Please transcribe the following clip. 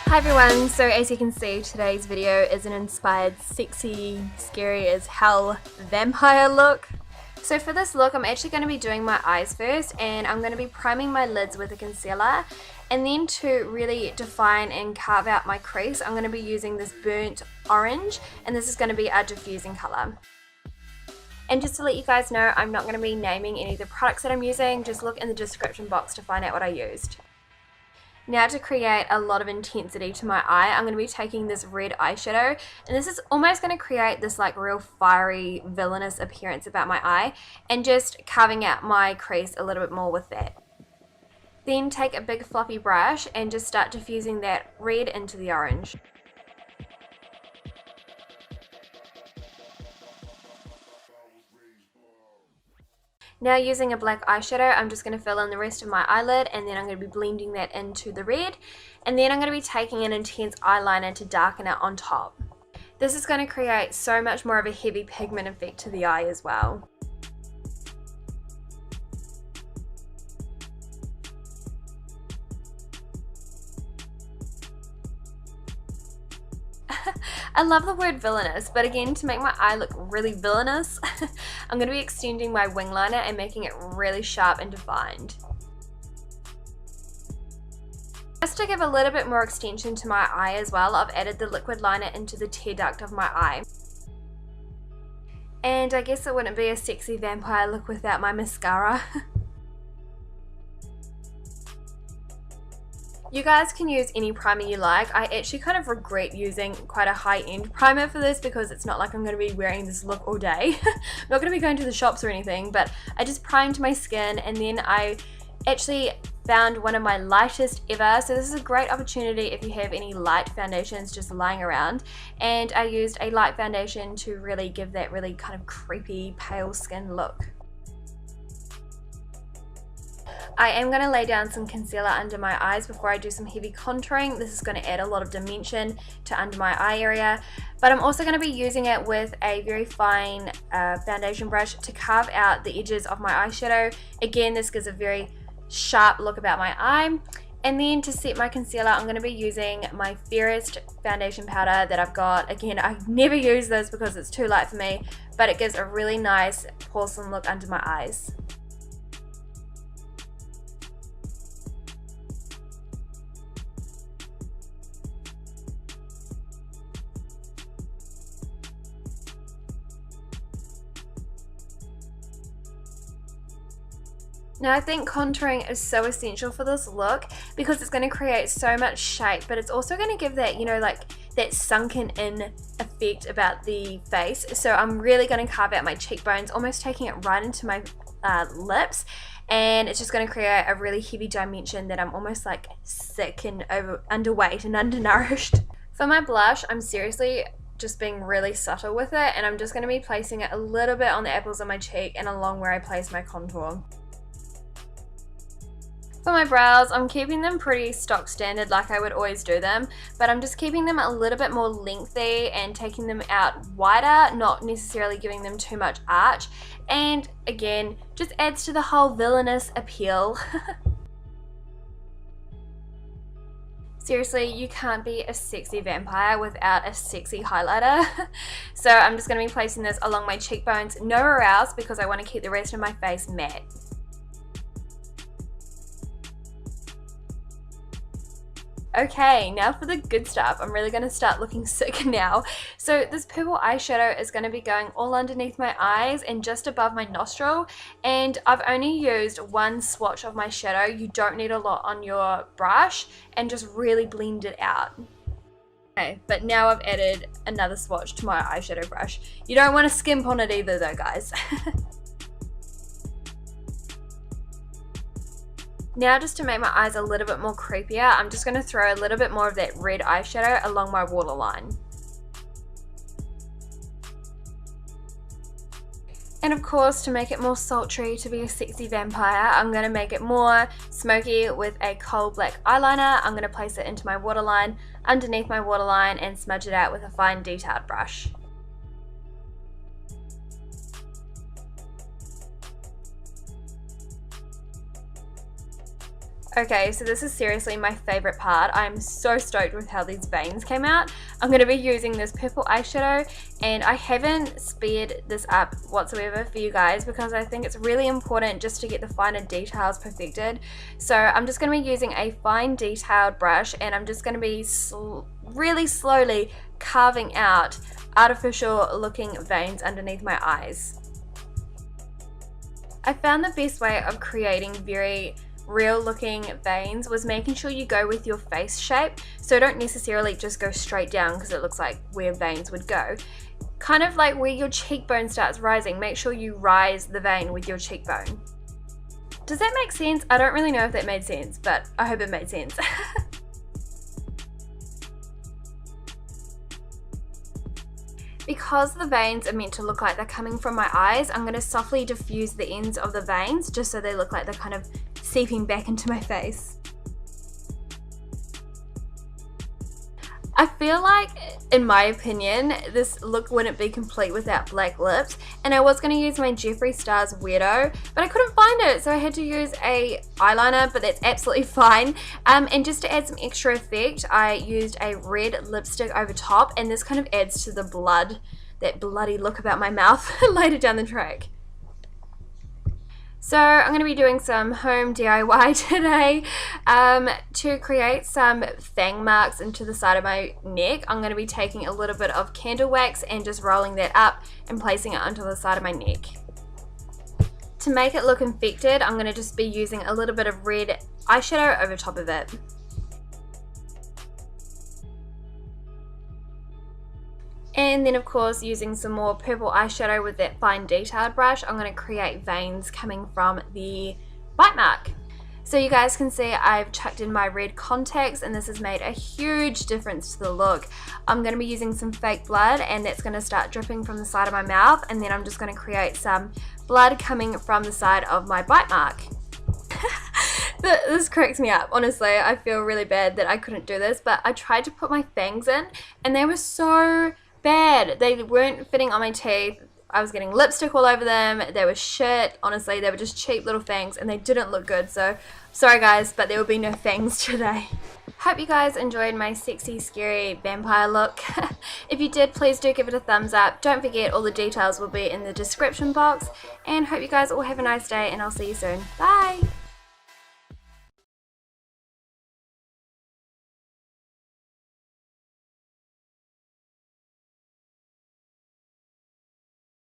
Hi everyone, so as you can see, today's video is an inspired, sexy, scary as hell vampire look. So for this look, I'm actually going to be doing my eyes first, and I'm going to be priming my lids with a concealer. And then to really define and carve out my crease, I'm going to be using this burnt orange, and this is going to be our diffusing colour. And just to let you guys know, I'm not going to be naming any of the products that I'm using, just look in the description box to find out what I used. Now to create a lot of intensity to my eye, I'm going to be taking this red eyeshadow, and this is almost going to create this like real fiery, villainous appearance about my eye, and just carving out my crease a little bit more with that. Then take a big fluffy brush and just start diffusing that red into the orange. Now using a black eyeshadow, I'm just going to fill in the rest of my eyelid, and then I'm going to be blending that into the red, and then I'm going to be taking an intense eyeliner to darken it on top. This is going to create so much more of a heavy pigment effect to the eye as well. I love the word villainous, but again, to make my eye look really villainous, I'm going to be extending my wing liner and making it really sharp and defined. Just to give a little bit more extension to my eye as well, I've added the liquid liner into the tear duct of my eye. And I guess it wouldn't be a sexy vampire look without my mascara. You guys can use any primer you like. I actually kind of regret using quite a high-end primer for this because it's not like I'm going to be wearing this look all day. I'm not going to be going to the shops or anything, but I just primed my skin, and then I actually found one of my lightest ever. So this is a great opportunity if you have any light foundations just lying around. And I used a light foundation to really give that really kind of creepy pale skin look. I am going to lay down some concealer under my eyes before I do some heavy contouring. This is going to add a lot of dimension to under my eye area, but I'm also going to be using it with a very fine foundation brush to carve out the edges of my eyeshadow. Again, this gives a very sharp look about my eye. And then to set my concealer, I'm going to be using my fairest foundation powder that I've got. Again, I never use this because it's too light for me, but it gives a really nice porcelain look under my eyes. Now I think contouring is so essential for this look because it's going to create so much shape, but it's also going to give that, you know, like that sunken in effect about the face. So I'm really going to carve out my cheekbones, almost taking it right into my lips, and it's just going to create a really heavy dimension that I'm almost like sick and underweight and undernourished. For my blush, I'm seriously just being really subtle with it, and I'm just going to be placing it a little bit on the apples of my cheek and along where I place my contour. For my brows, I'm keeping them pretty stock standard like I would always do them, but I'm just keeping them a little bit more lengthy and taking them out wider, not necessarily giving them too much arch, and again, just adds to the whole villainous appeal. Seriously, you can't be a sexy vampire without a sexy highlighter. So I'm just going to be placing this along my cheekbones, nowhere else, because I want to keep the rest of my face matte. Okay, now for the good stuff. I'm really going to start looking sick now. So this purple eyeshadow is going to be going all underneath my eyes and just above my nostril. And I've only used one swatch of my shadow. You don't need a lot on your brush, and just really blend it out. Okay, but now I've added another swatch to my eyeshadow brush. You don't want to skimp on it either though, guys. Now, just to make my eyes a little bit more creepier, I'm just going to throw a little bit more of that red eyeshadow along my waterline. And of course, to make it more sultry, to be a sexy vampire, I'm going to make it more smoky with a coal black eyeliner. I'm going to place it into my waterline, underneath my waterline, and smudge it out with a fine detailed brush. Okay, so this is seriously my favorite part. I'm so stoked with how these veins came out. I'm going to be using this purple eyeshadow, and I haven't speed this up whatsoever for you guys because I think it's really important just to get the finer details perfected. So I'm just going to be using a fine detailed brush, and I'm just going to be really slowly carving out artificial looking veins underneath my eyes. I found the best way of creating very real looking veins was making sure you go with your face shape, so don't necessarily just go straight down because it looks like where veins would go. Kind of like where your cheekbone starts rising, make sure you rise the vein with your cheekbone. Does that make sense? I don't really know if that made sense, but I hope it made sense. Because the veins are meant to look like they're coming from my eyes, I'm going to softly diffuse the ends of the veins just so they look like they're kind of seeping back into my face. I feel like, in my opinion, this look wouldn't be complete without black lips, and I was going to use my Jeffree Star's Weirdo, but I couldn't find it, so I had to use a eyeliner, but that's absolutely fine. And just to add some extra effect, I used a red lipstick over top, and this kind of adds to the blood, that bloody look about my mouth later down the track. So I'm going to be doing some home DIY today to create some fang marks into the side of my neck. I'm going to be taking a little bit of candle wax and just rolling that up and placing it onto the side of my neck. To make it look infected, I'm going to just be using a little bit of red eyeshadow over top of it. And then of course, using some more purple eyeshadow with that fine detailed brush, I'm going to create veins coming from the bite mark. So you guys can see I've chucked in my red contacts, and this has made a huge difference to the look. I'm going to be using some fake blood, and that's going to start dripping from the side of my mouth, and then I'm just going to create some blood coming from the side of my bite mark. This cracks me up, honestly. I feel really bad that I couldn't do this, but I tried to put my fangs in, and they were so bad. They weren't fitting on my teeth. I was getting lipstick all over them. They were shit. Honestly, they were just cheap little fangs and they didn't look good. So sorry guys, but there will be no fangs today. Hope you guys enjoyed my sexy, scary vampire look. If you did, please do give it a thumbs up. Don't forget, all the details will be in the description box. And hope you guys all have a nice day, and I'll see you soon. Bye!